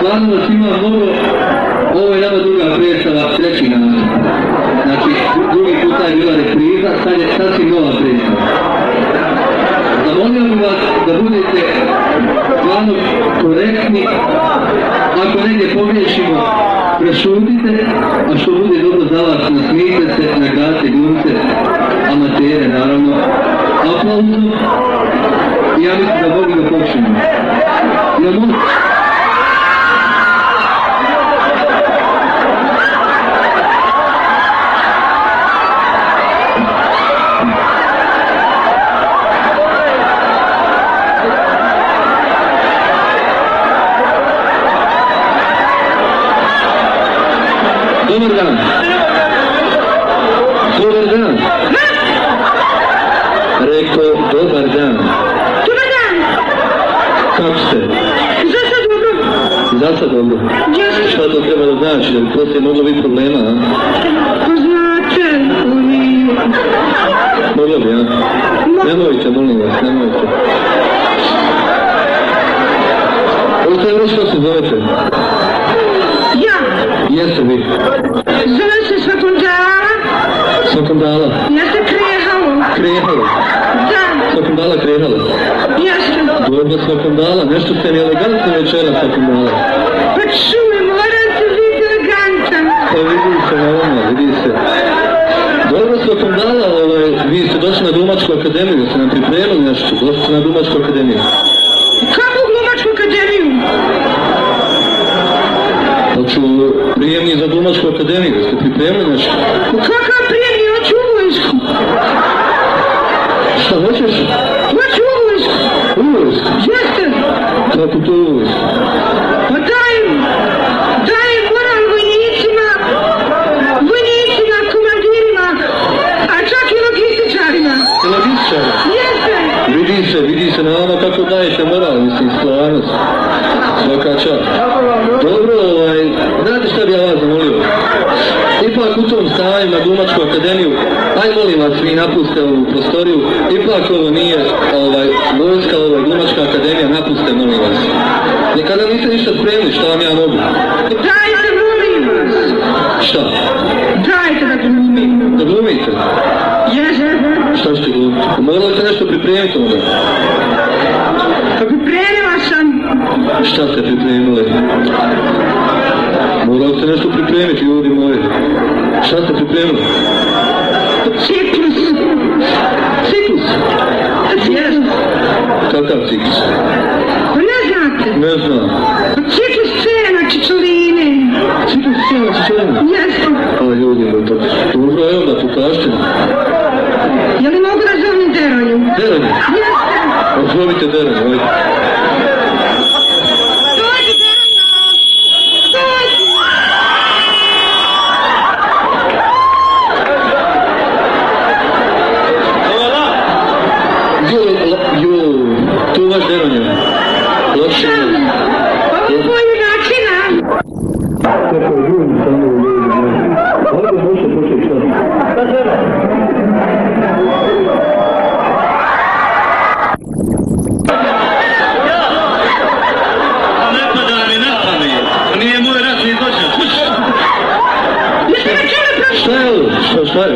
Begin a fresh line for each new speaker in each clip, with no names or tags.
Stvarno nas ima mnogo, ovo je nama druga predstava, treći nastup. Znači, drugi puta je bila repriza, sad je sasvim nova predstava. Zamolio bih vas da budete stvarno korektni, ako negdje pogriješimo, prešutite, a što bude dobro za vas, nasmijte se, nagradite glumce, amatere naravno, aplauzom, i ja mislim da mogu da počnemo. Ja mogu... Dobar dan. Dobar dan. Rekao, dobar dan.
Dobar dan.
Kako ste?
Za sad dobro.
Za sad dobro? Šta to treba da znači? Da bi poslije moglo biti problema, a?
Pa znate, oni...
Moglo bi, a? Nemojte, molim vas, nemojte. Možete li reći što se zovete?
Ja.
Jeste vi?
Zove se Svakondala.
Svakondala?
Jeste Krehalo.
Krehalo?
Da.
Svakondala Krehalo?
Jeste.
Dobro, Svakondala, nešto ste mi elegantno večera, Svakondala.
Pa čuj, morate biti elegantan.
Pa vidi se, naravno, vidi se. Dobro, Svakondala, vi ste došli na Glumačku akademiju, ste nam pripremili nešto, došli ste na Glumačku akademiju.
Kakvu Glumačku akademiju?
Hoću prijemni za Glumačku akademiju, ste pripremili nešto?
Kakav prijemni, hoću u vojsku.
Šta hoćeš?
Hoću u vojsku.
U vojsku?
Jeste.
Kako to u vojsku?
Pa daj moral vojnicima, komandirima, a čak i logističarima.
Logističara?
Jeste.
Vidi se na vama kako dajete moral, mislim, stvarnost. Svaka čast. Dobro, znate šta bi ja vas zamolio? Ipak u tom stanju na Glumačku akademiju, aj molim vas, vi napuste ovu prostoriju, ipak ovo nije vojska, ovo je Glumačka akademija, napuste, molim vas. Nikada niste ništa spremni, šta vam ja mogu?
Dajte, molim vas.
Šta?
Dajte da glumim.
Da glumite?
Jeste.
Šta ćete glumiti? Morali ste nešto pripremiti onda?
Pa pripremila sam.
Šta ste pripremili? Morali ste nešto pripremiti, ljudi moji. Šta ste pripremili?
Ciklus.
Ciklus?
Jeste.
Kakav ciklus?
Pa ne znate?
Ne znam.
Pa ciklus scena, čičoline.
Ciklus scena, čičoline?
Jeste.
A ljudi moji, to dobro, evo da pokažete.
Je li mogu da zovem Deronju?
Deronju?
Jeste.
Ozovite Deronju, ajde.
Dođi, Deronja. Dođi.
Tu vaš Deronja. Loše.
Ovo je bolji načina.
Kako je ljudi samo u ljudi. Ajde, može početi šta. Šta treba? Ne pada mi na pamet. To nije moj ratni zločin. Šta je ovo? Šta je?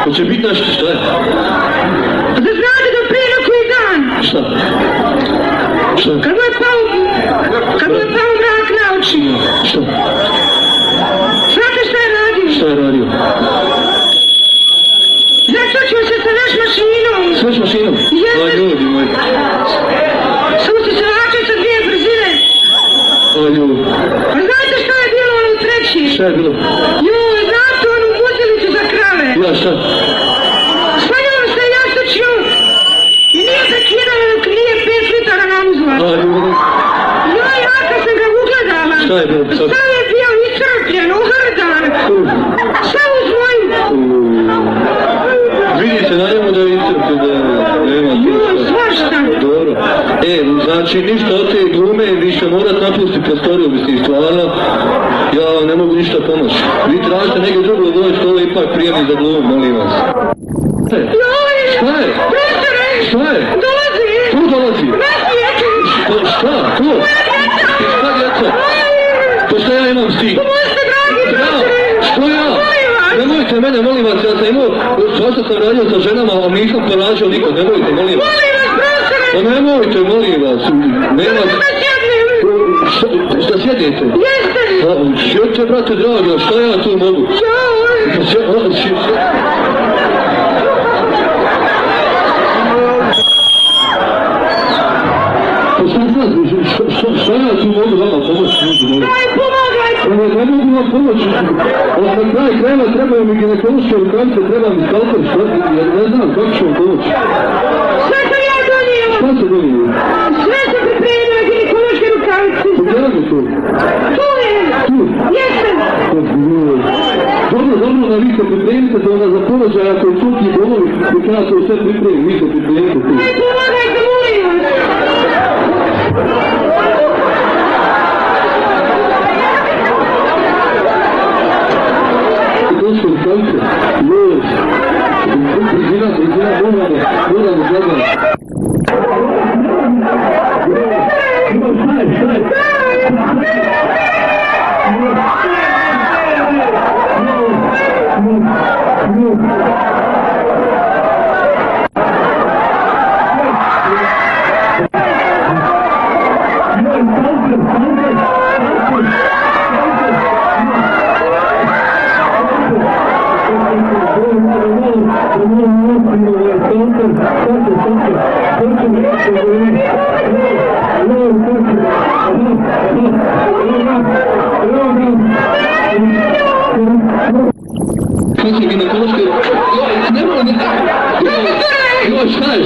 Hoće biti nešto, šta je?
Da znate da prije na koji dan.
Šta? Šta?
Kad mu je pao mrak na oči.
Šta?
Znate šta je radio?
Šta je radio?
Zaključio se sa veš mašinom.
S veš mašinom?
Jeste.
Aj, ljudi moji.
Samo se vraćao sa dvije brzine.
Aj, ljudi.
A znate šta je bilo ono treći?
Šta je bilo?
Joj, znate onu muzilicu za krave.
Ja, šta?
Stavljamo se jastučju i nije prekidalo dok nije 5 litara namuzla.
Aj, ljudi.
Joj, ja kad sam ga ugledala.
Šta je bilo?
Sam je bio iscrpljen, uhrdan. Sam uz moju.
Vidite, na njemu da je iscrpljen, da nema
Joj, svašta.
Dobro. Znači ništa od te glume, vi ćete morat napustiti prostoriju, mislim, stvarno, ja vam ne mogu ništa pomoći. Vi tražite negdje drugo vojsko, ovo je ipak prijemni za glumu, molim vas.
Joj,
Šta je?
prestare.
Šta je?
Dolazi.
Tu dolazi?
Mesti je.
Šta? Tu? Šta djeco? šta ja imam s tim?
Pomozite, dragi profesore!
Što ja? Nemojte mene, molim vas, ja sam imao, svašta sam radio sa ženama, a nisam poražio nikog, nemojte, molim vas.
Molim vas, profesore!
Pa nemojte, molim vas, nema... Šta sjedite?
Jeste!
Sjedite, brate, drago, šta ja tu mogu? Šta ja tu mogu vama pomoći?
Daj, pomagajte!
Ne mogu vam pomoći. Na kraj krajeva trebaju mi ginekološke rukavice, treba mi skalpel, ne znam kako ću vam pomoći.
Sve sam ja donijela!
Šta se donijela?
Sve sam pripremila ginekološke rukavice!
Gdje je to?
Tu je!
Tu?
Jeste!
Dobro, da vi se pripremite da onda za položaj ako je čuki bolovi, dok ja to sve pripremim, vi se pripremite tu.
Daj, pomagajte, molim vas!
Došlo u kalce, još, brzina, moramo gledati. Kako je ginekološke... Ne moram... Šta je?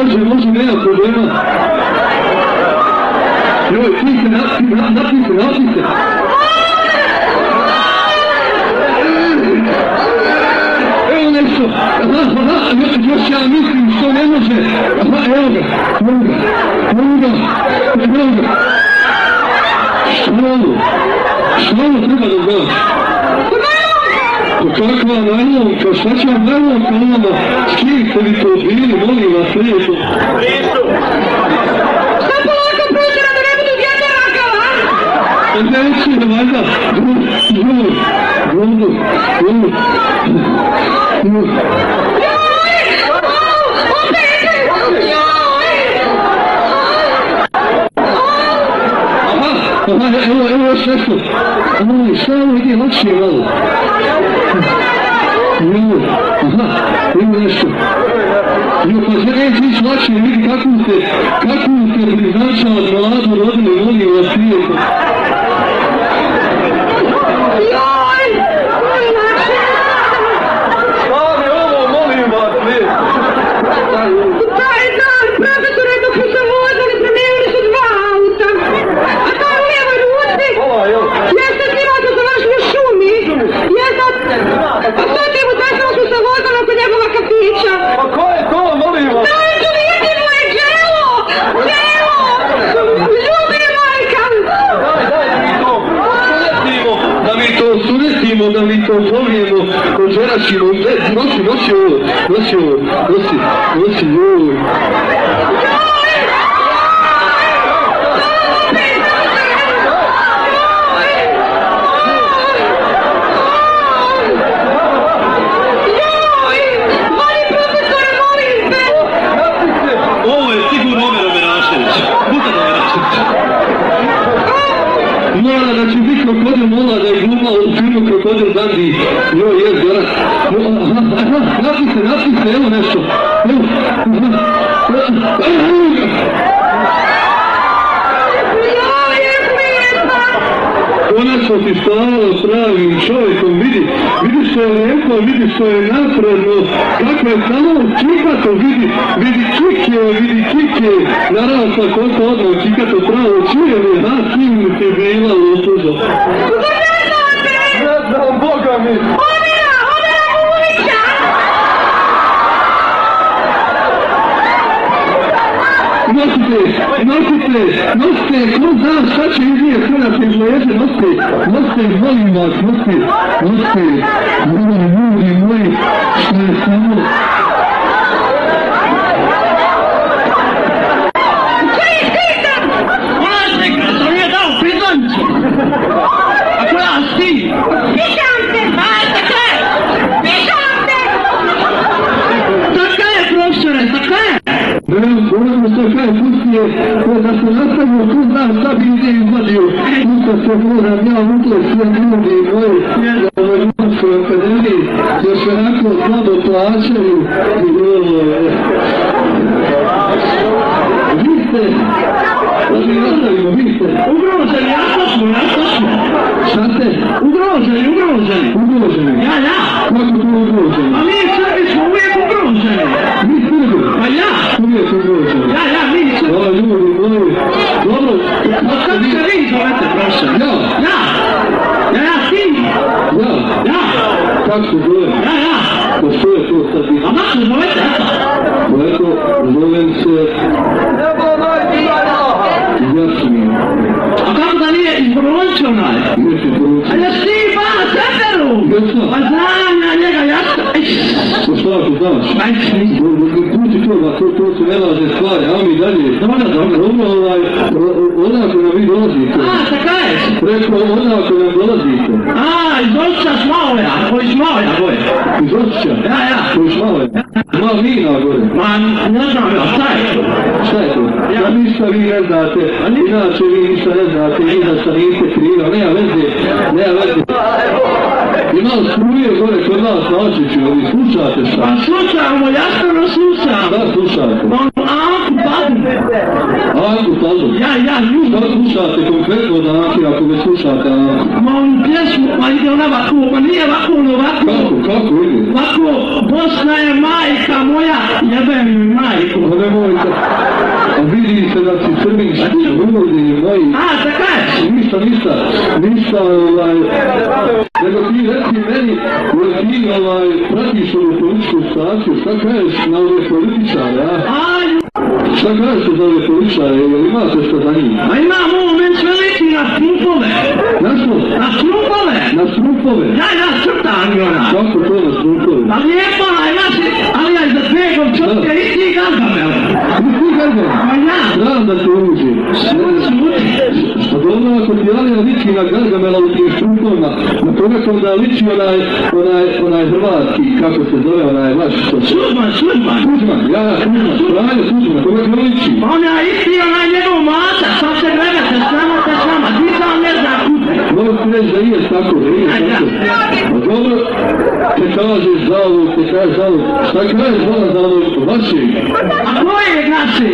Može, nema problema. Joj, ti se napite. Evo nešto. Još ja mislim što ne može. Evo ga. Što ovo treba da znaš? Kakva najlomka, šta će vam najlomka nama? S kim ste vi to bili, molim vas, lijepo?
Šta polako prođera da ne budu djeta rakava?
Neće, valjda. Evo još nešto. Šta ovo ide lakše malo? Evo nešto. Pa se neće ići lakše, vidi kakvu ste priznačali mladu rodinu, molim vas, lijepo.
Taj dan, profesore, dok su se vozili, promijenili su 2 auta. A taj u lijevoj ruci, jeste snimate za vaš u šumi. A to ti mu desno su se vozili oko njegova kafića.
Pa ko je to, molim vas?
To je vidimo je djelo! Ljubi je majka!
Da mi to zovijemo, kožerašimo, nosi joj. Ovo je sigurno Omer Omerašević. Mora da će biti krokodil mola da je glumao u filmu gospodin Bandi, joj je Zoran. Napiste, evo nešto. Konačno ti stalo s pravim čovjekom, vidi što je lijepo, vidi što je napredno, kako je samo čikato, vidi kike, naravno koliko odmah čikato pravo, čuje li, kim ti bila lupuzo. Ne znam, Boga mi! Nosite, ko zna šta će iznije sada se izleže, nosite, molim vas, nosite, ljudi moji, što je samo...
Vlasnika, to mi je dao prizvancu! A koja si? Pišam te! Ajde, kaj? Pišam te! Taka je, profesore, taka je!
Govorimo što kaj pustije, da se nastavio, ko zna šta bi ide izvadio. Usta se moram, ja ukle sve ljudi moji, da ovoj Romskoj akademiji, još onako slabo plaćaju i ovo... Vi ste, da mi nastavimo, vi ste...
Ugroženi, ja točno.
Šta ste?
Ugroženi. Ja.
Kako to ugroženi?
A mi Srbi smo uvijek ugroženi.
Mi Srbi?
Pa ja.
Uvijek ugroženi.
Ja, mi Srbi.
O, ljudi moji, dobro.
Kako se vi zovete, profesor?
Ja,
ti. Ja.
Kako se zove?
Ja.
Pa što je to sad biti?
A kako se zovete, eto?
Pa eto, zovem se... Jasmin.
A kako da nije izbročio onaj?
Jesi poručio?
A jesi ti ba na Seferu?
Jesam.
Pa znam ja njega, jasno.
Pa šta ako znaš? Puti to su nevažne stvari, a mi dalje. Dobro, odako nam vi dolazite.
A, taka je.
Rekao, odako nam dolazite.
A, iz Osća Smaoja, koji Smaoja gore.
Iz Osća?
Ja.
Koji Smaoja? Mal vina gore.
Ma, ne znam ja, šta je to?
Šta je to? Ja ništa vi ne znate, inače vi ništa ne znate, vi da šta niste kriva, nema veze. Ima struje gore kod nas na Očiću, vi slušate šta?
Pa slušamo, jasno slušam.
Šta slušate?
Anku Baldu. Ja, nju.
Šta slušate konkretno da Anki, ako me slušate Anki?
Ma onu pjesmu, pa ide ona ovako, ma nije ovako, ono ovako.
Kako ide?
Ovako, Bosna je majka moja, jebem mi majku.
Pa nemojte. A vidi se da si crniški, uvodi moji.
A, taka je.
Ništa, nego ti reci meni, jer ti pratiš ovu političku staciju, šta kažeš na ove političare, a? Šta kažeš za ove političare, jel imate što za njih?
A imam ovo, meni sve liči na strupove.
Na što?
Na strupove.
Na strupove?
Ja, crtam i ona.
Kako to na strupove?
Pa lijepo, ali ja za dvegom čovjeka isti Gargamel.
Isti Gargamel?
Pa ja.
Znam da te uđe. Pa dobro, ako ti Alija liči na Gargamela u tim strupovima, na toga sam da liči onaj hrvatski, kako se zove, onaj vaš što se...
Tuđman,
ja, Franjo Tuđman, toga ti liči.
Pa on je isti onaj njegov mata, sad se gledate s nama, ti sam ne zna kude.
Dobro ti reći da je tako, Pa dobro, te kažeš za ovo, šta kažeš za ovo vašeg?
A koje je naše?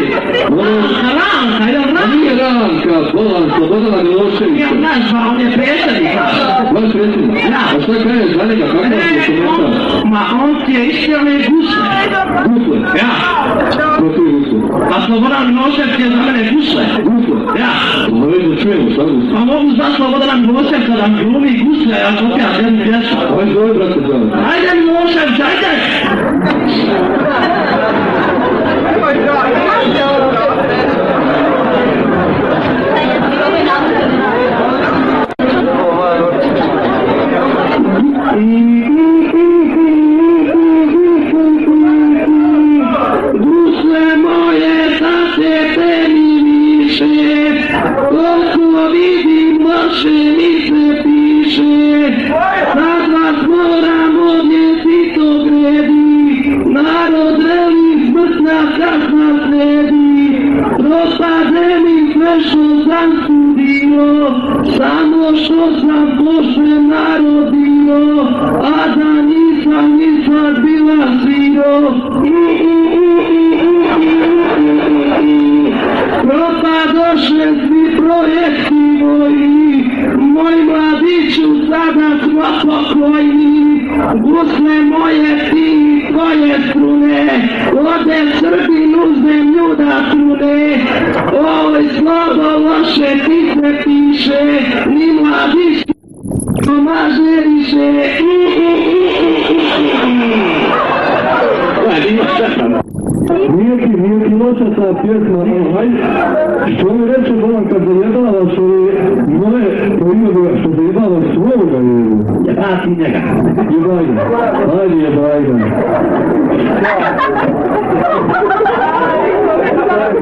Ranka, jel Ranka?
Nije Ranka, Slobodana Miloševića.
Ja nazva, on je predsjednik.
Vaš predsjednik?
Ja.
A šta kažeš za njega, kako je komentar?
Ma on ti je iskreno gusle.
Gusle?
Ja.
Ko ti je gusle?
Pa Slobodan Milošević je za mene gusle.
Gusle?
Ja.
Pa već da čujemo, šta gusle?
Pa mogu znati Slobodan Milošević kada mi glumi gusle, ja to ja jednu pjesmu.
Ajde, zove, brate, zove.
Ajde Milošević, ajde! Gusle moje, da se tebi više, koliko vidim vaše mi se piše, sad vas moram odnijeti to gredi, narod reli smrtna kazna sledi, propade mi sve
sve što sam studio, samo što sam posle narodio, a da nisam bila sviro. Propadoše svi projekti moji, moj mladiću sada smo pokojni, gusle moje ti koje strune, ode Srbin u zemlju da trune, oj slovo loše ti se piše, ni mladić pomaže više.
Nije ti loša ta pjesma, što mi reče Bolan kad zajebava što je moje proizvoda, što zajebava svoga je.
Jebati njega.
Jebaj ga, ajde jebaj ga.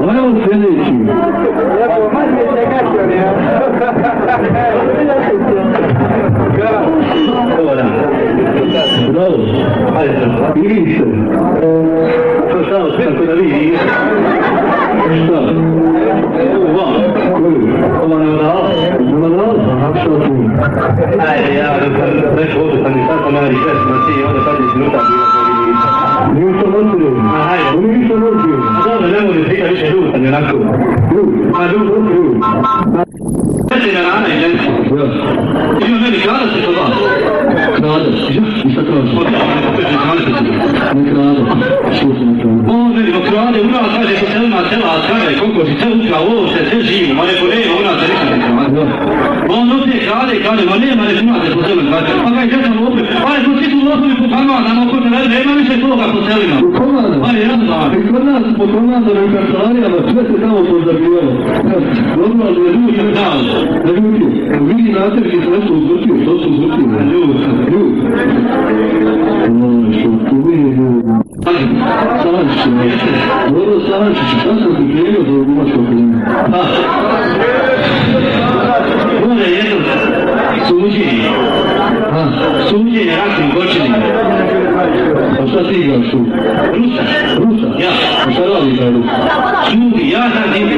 Ajmo sljedeći. Bravo. Vidi se. To samo sve tako da vidi. Šta? Ova neodala? Neodala? Šta tu?
Ajde, ja rekao ovdje sam i sad sam meni 6 noći i onda 15 minuta bilo da vidi.
Nije što noćio.
Ajde.
Oni ništa noćio.
Dobro, ne može svika više ljutan, onako.
Ljud.
Sveći na rana i ženski.
Ja.
Ima meni kada se to vas?
Krada. I šta krađe? Ne krada. Što se ne krada?
On meni ma krade, u nas kaže po selima sela, kaže koliko si sve ukra, ovo se sve živo, ma neko nema, u nas se ništa ne krade. On ovdje krade i kaže, ma nema ne imate po selima, kaže, pa kaj gdje sam opet, pa je to svi su lopovi po kamanama, oko te nema više toga po selima.
U komanda?
Pa je jedan dan.
I kod nas po komandama i kancelarijama sve se tamo pozabivalo. Dobro, ali je ljudi ne dao. Ne ljudi. Vidi natrki se nešto uzvrtio, što su uzvrtio? Ljud. Što tu vidi ljudi? Sančić. Dobro, Sančić. Šta sam ti krenio za umačko pleme?
Bude jedno suđenje. Suđenje ratnim zločinima.
A šta ti igraš tu? Rusa?
Ja.
A šta radi taj Rus?
Ljudi, ja radim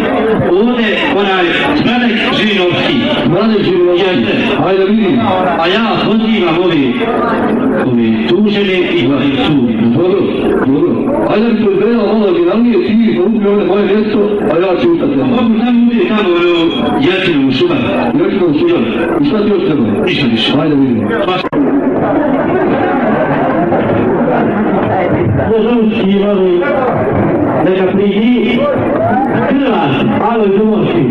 ovdje onaj Smradek Žirinovski.
Smradek Žirinovski? Ajde vidim.
A ja pozivam ovi tužene i sudi.
Dobro. Ajde mi to izgledalo malo originalnije, ti uzmi ovdje moje mjesto, a ja ću ustati.
Mogu sam uvijek tamo Ječinu u Šubaru.
I šta ti još treba?
Ništa više.
Ajde vidim.
Božanski imali neka pridi Krlac, Aloj Dumovski.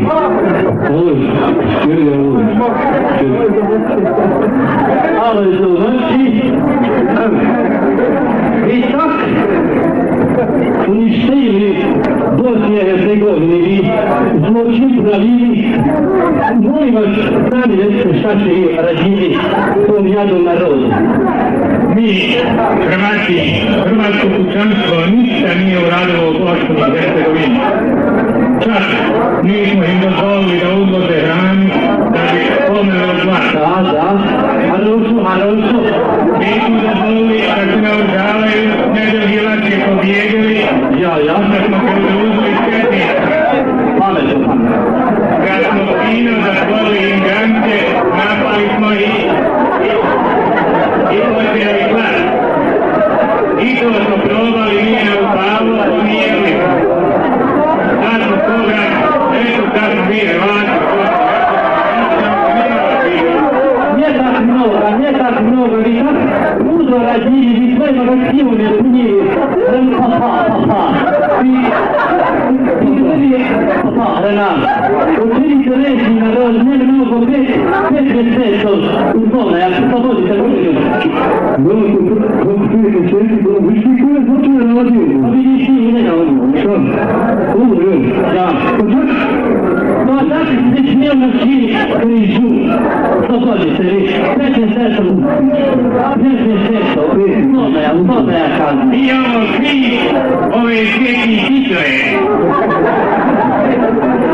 Aloj Dumovski. I tak uništili Bosnije Hercegovine i zločin pravili. Molim vas, sami recite šta će vi raditi tom jadom narodu.
Mi, Hrvati, hrvatsko pučanstvo ništa nije uradilo u Bosni i Hercegovini. Čak nismo im dozvolili da uzvoze hranu da bi pomeli od glada.
Da, Harosu.
Mi smo dozvolili da se naoružavaju, nedogilačke pobjegili,
Ja.
da smo preuzeli skretni.
Pametno.
Kad smo fino zatvorili im granice, napali smo ih i potjerali glad. I to smo probali, nije nam upalo, umijeli. Sad smo toga, eto kad smo bili Hrvati.
Не так много, ведь так мудро родили, ведь вы магазины punili, Papa, Renan, učinite reći na roz, ne mnogo, 5 mjeseci u tome, ako to vodite godinu.
Kako 5 mjeseci, viš ti koje zločine radio?
A vidiš ti i ne na ono.
Šta?
Ja. Pa tako se smijel na svi križu. Slobodite vi, 5 mjeseci, u tome ja kažem.
Mi imamo svi ove svjetni titule.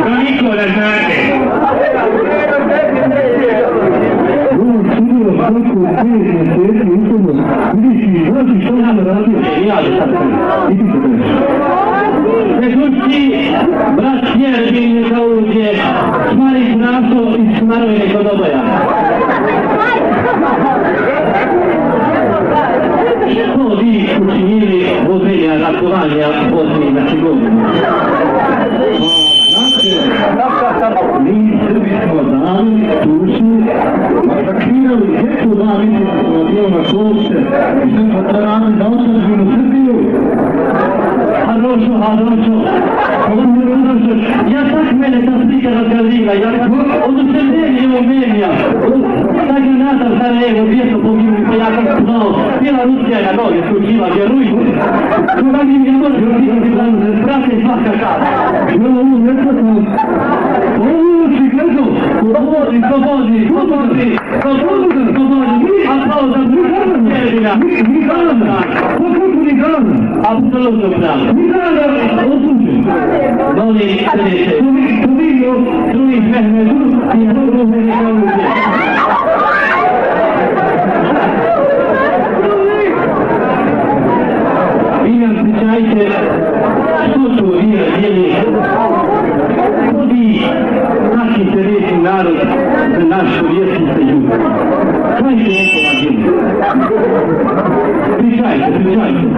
Toliko da znate.
On sudjela koliko 5 mjeseci u tome. Vidiš ti, znaš što nam radio?
Ja da sad
I ti se kažeš.
Međutim, brat Jerbi neka uđe naravno kod oboja. Što vi učinili vođenja ratovanja Bosni i Hercegovini? Mi Srbi smo dali Turci, masakrirali djecu Davidi na Bijoma Kolce i sve potarali za otadžbinu Srbiju. Harošo, ja tak mene ta slika razgaziva, oduševljenje Menija, tak je nadam Sarajevo, vječno pogibli, pa ja sam znao, cijela Rusija na noge skučila, vjeruj, koga mi ne može odbiti, prate svaka čast. Očigledno, slobodi, aplauz za Mihajlina, pokupu Mihajlina, apsolutno pravo. Mihajlina osuđen. Molim sljedeće, tu vidio drugih Mehmedu i dobro Mehmedu. Vi nam pričajte što to vi radili, vi naši interesni narod za našu vjesnicu ljubav. Kaj se neko radili? Pričajte.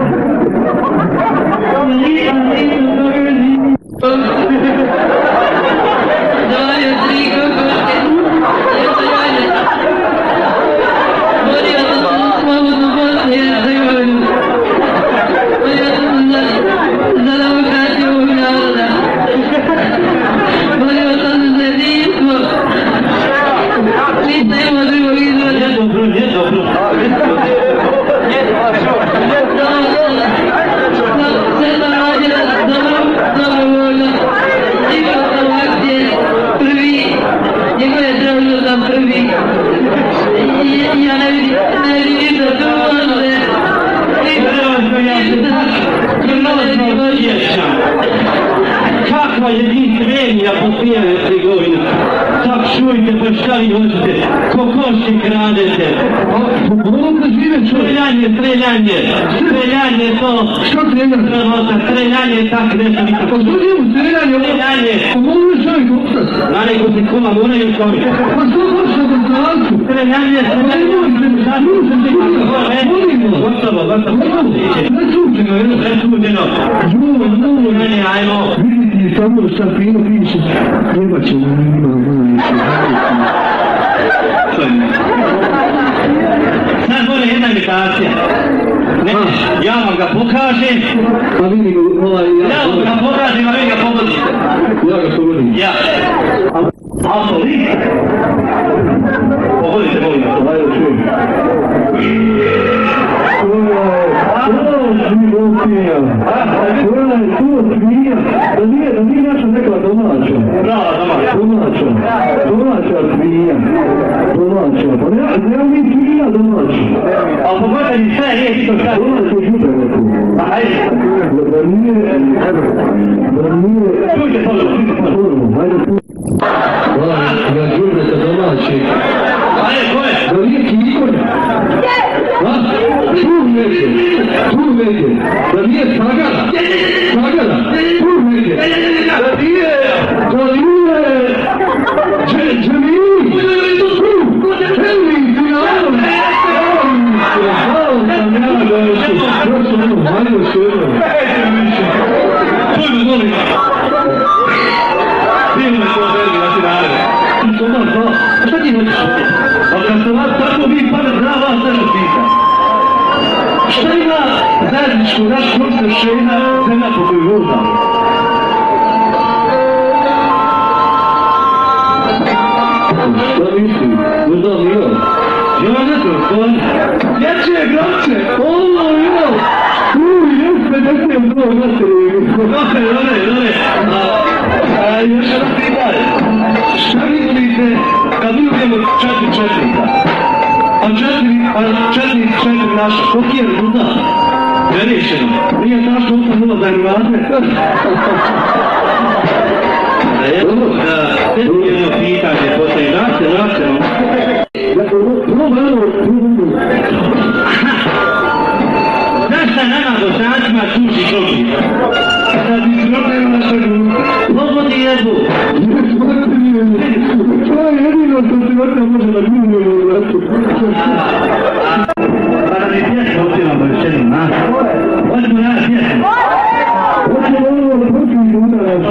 Kakva jedinstvenija Bosnija i Hercegovina. Tak čujte, pa šta vi hoćete, ko košće kradete. Streljanje to.
Što streljanje?
Streljanje je tak nešto nikako.
Pa što njemu streljanje? Pa mogu li čovjek opstati?
Na neko se kola moraju čovjek.
Pa što hoće na Bosnancu?
Streljanje. Gotovo. Presuđeno. Ajmo.
Vidite, samo šta fino piše. Treba ćemo
sad mora jedna imitacija. Ja vam ga pokažem.
Pa vidi ga ovaj...
Ja vam ga pokažem, a vi ga pogodite.
Ja ga pogodim.
Ja. Alkoholik. Pogodite, molim vas.
Ajde, čujem.
Životinja. Ona je tu svinja. Da nije naša nekla domaća. Domaća svinja. Pa nema mi svinja domaća.
Ali pogodite mi sve, nije ti to šta.
Domaća župe neku.
Ajde.
Da nije...
Čujte pogodno.
Ajde tu.
Ja žubre sa domaći.
Ajde, ko je?
Da nije kikonja. Tu neke. Da nije Sagara. Tu neke. Da nije...
Šta ima zajedničko naš koncept šena zemlja po koju vodamo?
Šta misli? Možda Milo?
Ja ne znam, to je...
Dječje glavče! Ovo Milo! Jeste, dječje mnogo glasili.
Dole. Još jedan pitanje. Šta mislite kad mi ubijemo 4 četnika? A četiri naša, koliki je rezultat? Nerešeno. Nije tačno 8-0 za Hrvate. Jedno pitanje, postoji nacionalno. Zašto nama Bosancima tuži drugi? Sad izgleda na šagu. Pogodi jednu.
To je jedino što se vrta može na glumu ili vraću.
Pa da mi pjesmu otiramo još jednom, na? Hoćemo ja pjesmu.
Hoćemo ovo da počinu udaraš.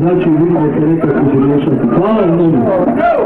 Znači, vidimo se nekako će rješati. Hvala mnogo.